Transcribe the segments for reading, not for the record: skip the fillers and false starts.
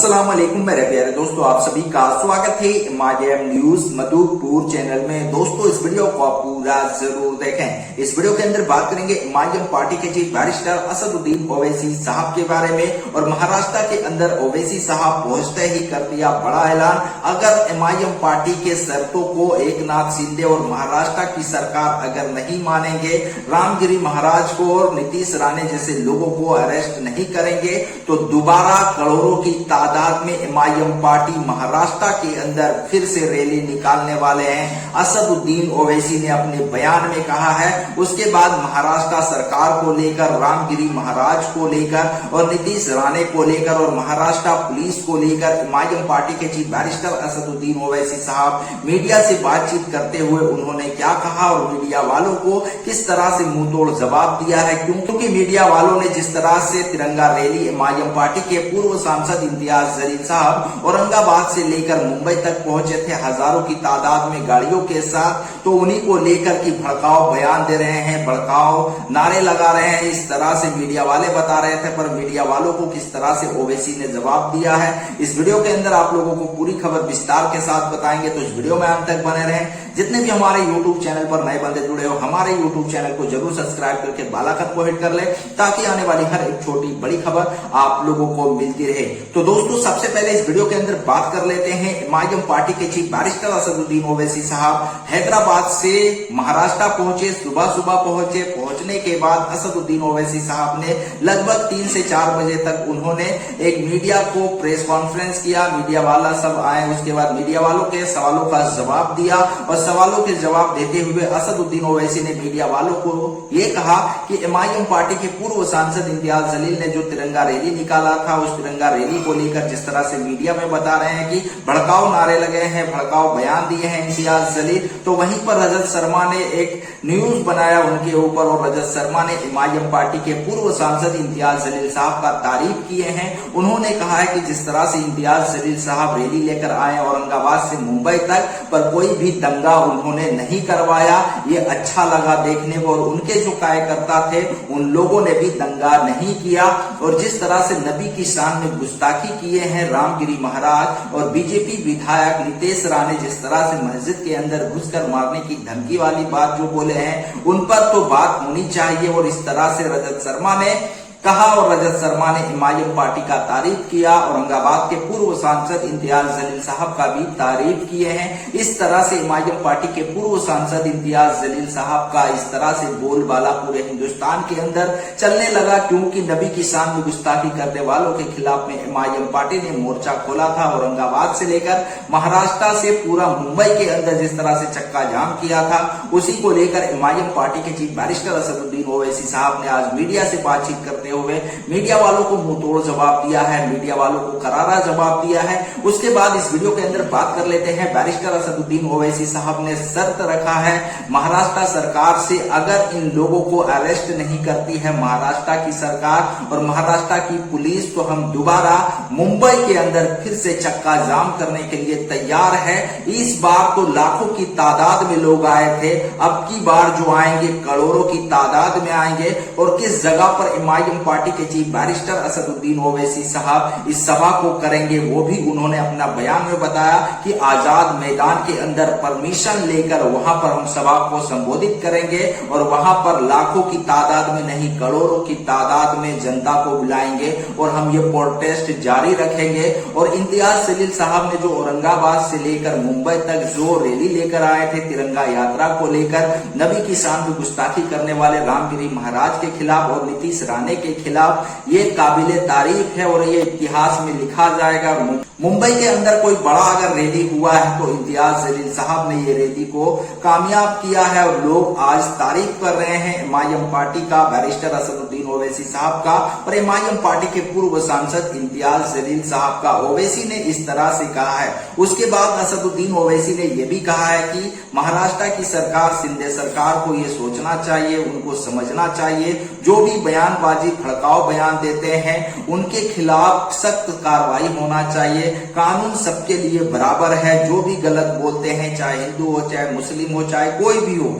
अस्सलाम वालेकुम मेरे प्यारे दोस्तों, आप सभी का स्वागत है एमआईएम न्यूज मधुपुर चैनल में। दोस्तों इस वीडियो को आप पूरा जरूर देखें। इस वीडियो के अंदर बात करेंगे एमआईएम पार्टी के चीफ बैरिस्टर असदुद्दीन ओवैसी साहब के बारे में। और महाराष्ट्र के अंदर ओवैसी साहब पहुंचते ही कर दिया बड़ा ऐलान। अगर एमआईएम पार्टी के शर्तों को एकनाथ शिंदे और महाराष्ट्र की सरकार अगर नहीं मानेंगे, रामगिरी महाराज को और नीतीश राणे जैसे लोगों को अरेस्ट नहीं करेंगे, तो दोबारा करोड़ों की तादाद में एमआईएम पार्टी महाराष्ट्र के अंदर फिर से रैली निकालने वाले हैं। असदुद्दीन ओवैसी ने अपने बयान में कहा है। उसके बाद महाराष्ट्र सरकार को लेकर, रामगिरी महाराज को लेकर और नीतीश राणे को लेकर और महाराष्ट्र पुलिस को लेकर एमआईएम पार्टी के चीफ बैरिस्टर असदुद्दीन ओवैसी साहब मीडिया से बातचीत करते हुए उन्होंने क्या कहा और मीडिया वालों को किस तरह से मुंहतोड़ जवाब दिया है। क्योंकि मीडिया वालों ने जिस तरह से तिरंगा रैली एमआईएम पार्टी के पूर्व सांसद इम्तियाज जलील साहब औरंगाबाद से लेकर मुंबई तक पहुंचे थे हजारों की तादाद में गाड़ियों के साथ, तो उन्हीं को लेकर की भड़काऊ बयान दे रहे हैं, भड़काऊ नारे लगा रहे हैं, इस तरह से मीडिया वाले बता रहे थे। पर मीडिया वालों को किस तरह से ओवैसी ने जवाब दिया है, इस वीडियो के अंदर आप लोगों को पूरी खबर विस्तार के साथ बताएंगे। तो इस वीडियो में अंत तक बने रहें। जितने भी हमारे यूट्यूब चैनल पर नए बंदे जुड़े हो, हमारे यूट्यूब चैनल को जरूर सब्सक्राइब करके बेल आइकन को हिट कर ले, ताकि आने वाली हर एक छोटी बड़ी खबर आप लोगों को मिलती रहे। तो दोस्तों सबसे पहले इस वीडियो के अंदर बात कर लेते हैं एमआईएम पार्टी के चीफ बैरिस्टर असदुद्दीन ओवैसी साहब हैदराबाद से महाराष्ट्र पहुंचे। सुबह पहुंचे। पहुंचने के बाद असदुद्दीन ओवैसी साहब ने लगभग 3 से 4 बजे तक उन्होंने एक मीडिया को प्रेस कॉन्फ्रेंस किया। मीडिया वाला सब आए। उसके बाद मीडिया वालों के सवालों का जवाब दिया और सवालों के जवाब देते हुए असदुद्दीन ओवैसी ने मीडिया वालों को ये कहा कि एमआईएम पार्टी के पूर्व सांसद इम्तियाज जलील ने जो तिरंगा रैली निकाला था, उस तिरंगा रैली को लेकर जिस तरह से मीडिया में बता रहे हैं कि भड़काऊ नारे लगे हैं, भड़काऊ बयान दिए हैं इम्तियाज जलील, तो वहीं पर रजत शर्मा ने एक न्यूज बनाया उनके ऊपर और रजत शर्मा ने एमआईएम पार्टी के पूर्व सांसद इम्तियाज जलील साहब का तारीफ किए हैं। उन्होंने कहा है कि जिस तरह से इम्तियाज जलील साहब रैली लेकर आए औरंगाबाद से मुंबई तक, पर कोई भी दंगा उन्होंने नहीं करवाया, ये अच्छा लगा देखने को। और उनके जो कार्यकर्ता थे उन लोगों ने भी दंगा नहीं किया। और जिस तरह से नबी की शान में गुस्ताखी किए हैं रामगिरी महाराज और बीजेपी विधायक नीतीश राणे जिस तरह से मस्जिद के अंदर घुसकर मारने की धमकी वाली बात जो बोले हैं, उन पर तो बात होनी चाहिए। और इस तरह से रजत शर्मा ने कहा और रजत शर्मा ने एमआईएम पार्टी का तारीफ किया। औरंगाबाद के पूर्व सांसद इम्तियाज जलील साहब का भी तारीफ किए हैं। इस तरह से एमआईएम पार्टी के पूर्व सांसद इम्तियाज जलील साहब का इस तरह से बोलबाला पूरे हिंदुस्तान के अंदर चलने लगा, क्योंकि नबी की शान में गुस्ताखी करने वालों के खिलाफ में एमआईएम पार्टी ने मोर्चा खोला था। औरंगाबाद से लेकर महाराष्ट्र से पूरा मुंबई के अंदर जिस तरह से चक्का जाम किया था, उसी को लेकर एमआईएम पार्टी के चीफ बैरिस्टर असदुद्दीन ओवैसी साहब ने आज मीडिया से बातचीत करते हुए मीडिया वालों को मुंहतोड़ जवाब दिया है, मीडिया वालों को करारा जवाब दिया है। उसके बाद इस वीडियो के अंदर बात कर लेते हैं। बैरिस्टर असदुद्दीन ओवैसी साहब ने शर्त रखा है महाराष्ट्र सरकार से, अगर इन लोगों को अरेस्ट नहीं करती है महाराष्ट्र की सरकार और महाराष्ट्र की पुलिस, तो हम दोबारा मुंबई के अंदर फिर से चक्का जाम करने के लिए तैयार है। इस बार तो लाखों की तादाद में लोग आए थे, अब की बार जो आएंगे करोड़ों की तादाद में आएंगे। और किस जगह पर एमआईएम पार्टी के चीफ बैरिस्टर असदुद्दीन ओवैसी साहब इस सभा को करेंगे, वो भी उन्होंने अपना बयान में बताया कि आजाद मैदान के अंदर परमिशन लेकर वहां पर हम सभा को संबोधित करेंगे और वहां पर लाखों की तादाद में नहीं करोड़ों की तादाद में जनता को बुलाएंगे और हम ये प्रोटेस्ट जारी रखेंगे। और इम्तियाज जलील साहब ने जो औरंगाबाद से लेकर मुंबई तक जो रैली लेकर आए थे तिरंगा यात्रा को लेकर, नबी की शान में गुस्ताखी करने वाले रामगिरी महाराज के खिलाफ और नीतीश राणे के खिलाफ, ये काबिले तारीफ है और ये इतिहास में लिखा जाएगा। मुंबई के अंदर कोई बड़ा अगर रैली हुआ है तो इम्तियाज जलील साहब ने ये रैली को कामयाब किया है और लोग आज तारीफ कर रहे हैं एमआईएम पार्टी का, बैरिस्टर असदुद्दीन ओवैसी साहब का और एमआईएम पार्टी के पूर्व सांसद इम्तियाज जलील साहब का। ओवैसी ने इस तरह से कहा है। उसके बाद असदुद्दीन ओवैसी ने यह भी कहा है कि महाराष्ट्र की सरकार, शिंदे सरकार को ये सोचना चाहिए, उनको समझना चाहिए, जो भी बयानबाजी भड़काऊ बयान देते हैं उनके खिलाफ सख्त कार्रवाई होना चाहिए। कानून सबके लिए बराबर है। जो भी गलत बोलते हैं, चाहे हिंदू हो, चाहे मुस्लिम हो, चाहे कोई भी हो,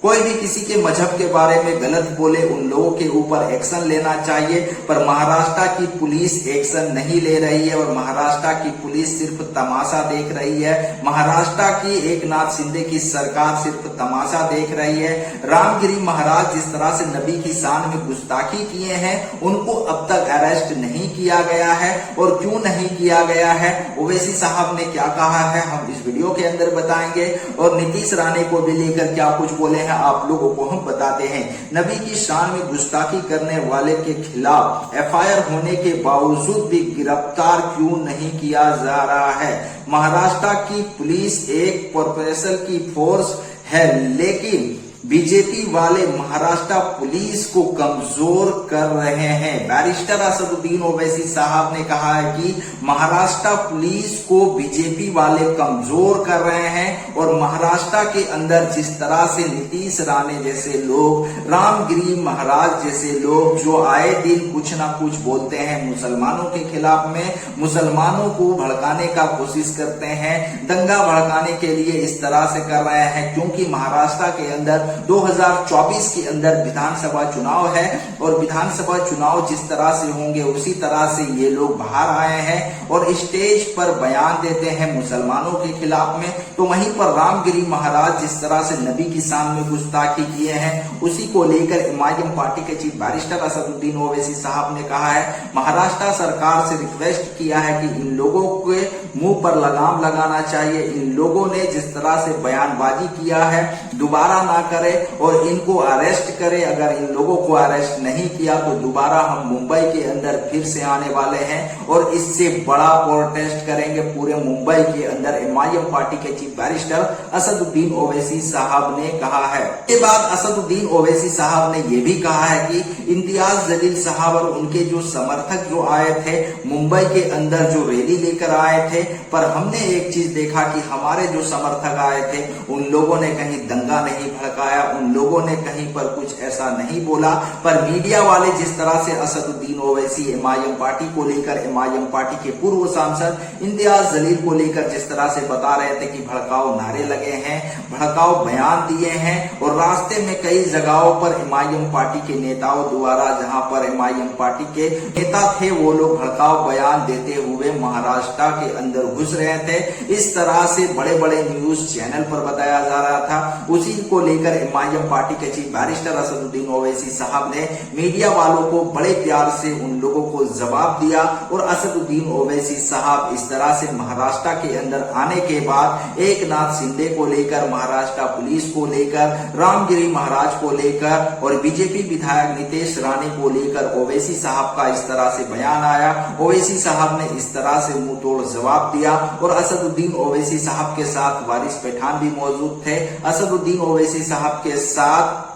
कोई भी किसी के मजहब के बारे में गलत बोले उन लोगों के ऊपर एक्शन लेना चाहिए, पर महाराष्ट्र की पुलिस एक्शन नहीं ले रही है और महाराष्ट्र की पुलिस सिर्फ तमाशा देख रही है। महाराष्ट्र की एकनाथ शिंदे की सरकार सिर्फ तमाशा देख रही है। रामगिरी महाराज जिस तरह से नबी की शान में गुस्ताखी किए हैं उनको अब तक अरेस्ट नहीं किया गया है, और क्यों नहीं किया गया है ओवैसी साहब ने क्या कहा है हम इस वीडियो के अंदर बताएंगे, और नीतीश राणे को भी लेकर क्या कुछ बोले हैं आप लोगों को हम बताते हैं। नबी की शान में गुस्ताखी करने वाले के खिलाफ एफआईआर होने के बावजूद भी गिरफ्तार क्यों नहीं किया जा रहा है। महाराष्ट्र की पुलिस एक प्रोफेशनल की फोर्स है, लेकिन बीजेपी वाले महाराष्ट्र पुलिस को कमजोर कर रहे हैं। बैरिस्टर असदुद्दीन ओवैसी साहब ने कहा है कि महाराष्ट्र पुलिस को बीजेपी वाले कमजोर कर रहे हैं, और महाराष्ट्र के अंदर जिस तरह से नीतीश राणे जैसे लोग, रामगिरी महाराज जैसे लोग जो आए दिन कुछ ना कुछ बोलते हैं मुसलमानों के खिलाफ में, मुसलमानों को भड़काने का कोशिश करते हैं, दंगा भड़काने के लिए इस तरह से कर रहे हैं, क्योंकि महाराष्ट्र के अंदर 2024 के अंदर विधानसभा चुनाव है, और विधानसभा चुनाव जिस तरह से होंगे उसी तरह से ये लोग बाहर आए हैं और स्टेज पर बयान देते हैं मुसलमानों के खिलाफ में। तो वहीं पर रामगिरी महाराज जिस तरह से नबी की शान में गुस्ताखी किए हैं उसी को लेकर एमआईएम पार्टी के चीफ बैरिस्टर असदुद्दीन ओवैसी साहब ने कहा है, महाराष्ट्र सरकार से रिक्वेस्ट किया है कि इन लोगों के मुंह पर लगाम लगाना चाहिए। इन लोगों ने जिस तरह से बयानबाजी किया है दोबारा ना करे और इनको अरेस्ट करे। अगर इन लोगों को अरेस्ट नहीं किया तो दोबारा हम मुंबई के अंदर फिर से आने वाले हैं और इससे बड़ा प्रोटेस्ट करेंगे पूरे मुंबई के अंदर। एमआईएम पार्टी के चीफ बैरिस्टर असदुद्दीन ओवैसी साहब ने कहा है। इसके बाद असदुद्दीन ओवैसी साहब ने यह भी कहा है कि इम्तियाज जलील साहब और उनके जो समर्थक जो आए थे मुंबई के अंदर जो रैली लेकर आए थे, पर हमने एक चीज देखा कि हमारे जो समर्थक आए थे उन लोगों ने कहीं दंगा नहीं भड़काया, उन लोगों ने कहीं पर कुछ ऐसा नहीं बोला, पर मीडिया वाले जिस तरह से असदुद्दीन ओवैसी एमआईएम पार्टी को लेकर, एमआईएम पार्टी के पूर्व सांसद इम्तियाज जलील को लेकर जिस तरह से बता रहे थे कि भड़काऊ नारे लगे हैं, भड़काऊ बयान दिए हैं, और रास्ते में कई जगहों पर एमआईएम पार्टी के नेताओं द्वारा, जहां पर एमआईएम पार्टी के नेता थे वो लोग भड़काऊ बयान देते हुए महाराष्ट्र के अंदर घुस रहे थे। इस तरह से बड़े बड़े न्यूज चैनल पर बताया जा रहा था। उसी को लेकर एमआईएम पार्टी के चीफ बैरिस्टर असदुद्दीन ओवैसी साहब ने मीडिया वालों को बड़े प्यार से उन लोगों को जवाब दिया, और असदुद्दीन ओवैसी साहब इस तरह से महाराष्ट्र के अंदर आने के बाद एकनाथ शिंदे को लेकर, महाराष्ट्र पुलिस को लेकर, रामगिरी महाराज को लेकर और बीजेपी विधायक नीतीश राणे को लेकर ओवैसी साहब का इस तरह से बयान आया। ओवैसी साहब ने इस तरह से मुंह तोड़ जवाब दिया, और असदुद्दीन ओवैसी साहब के साथ वारिस पठान भी मौजूद थे। असदुद्दीन ओवैसी साहब के साथ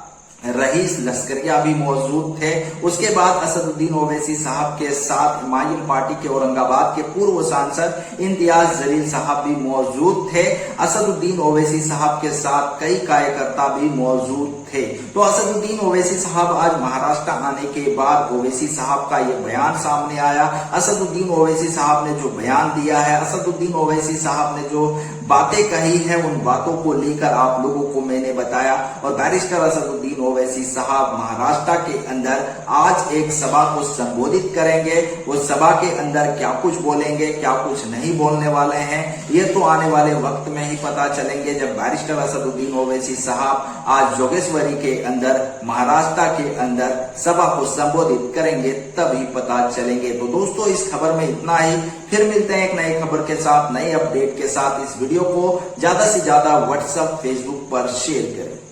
रईस लश्करिया भी मौजूद थे। उसके बाद असदुद्दीन ओवैसी साहब के साथ एमआईएम पार्टी के औरंगाबाद के पूर्व सांसद इम्तियाज जलील साहब भी मौजूद थे। असदुद्दीन ओवैसी साहब के साथ कई कार्यकर्ता भी मौजूद थे। तो असदुद्दीन ओवैसी साहब आज महाराष्ट्र आने के बाद ओवैसी साहब का ये बयान सामने आया। असदुद्दीन ओवैसी साहब ने जो बयान दिया है, असदुद्दीन ओवैसी साहब ने जो बातें कही है, उन बातों को लेकर आप लोगों को मैंने बताया। और बैरिस्टर असदुद्दीन ओवैसी साहब महाराष्ट्र के अंदर आज एक सभा को संबोधित करेंगे। वो सभा के अंदर क्या कुछ बोलेंगे, क्या कुछ नहीं बोलने वाले हैं, ये तो आने वाले वक्त में ही पता चलेंगे, जब बैरिस्टर असदुद्दीन ओवैसी साहब आज जोगेश्वरी के अंदर महाराष्ट्र के अंदर सभा को संबोधित करेंगे, तभी पता चलेंगे। तो दोस्तों इस खबर में इतना ही, फिर मिलते हैं एक नई खबर के साथ, नई अपडेट के साथ। इस वीडियो को ज्यादा से ज्यादा व्हाट्सएप, फेसबुक पर शेयर करें।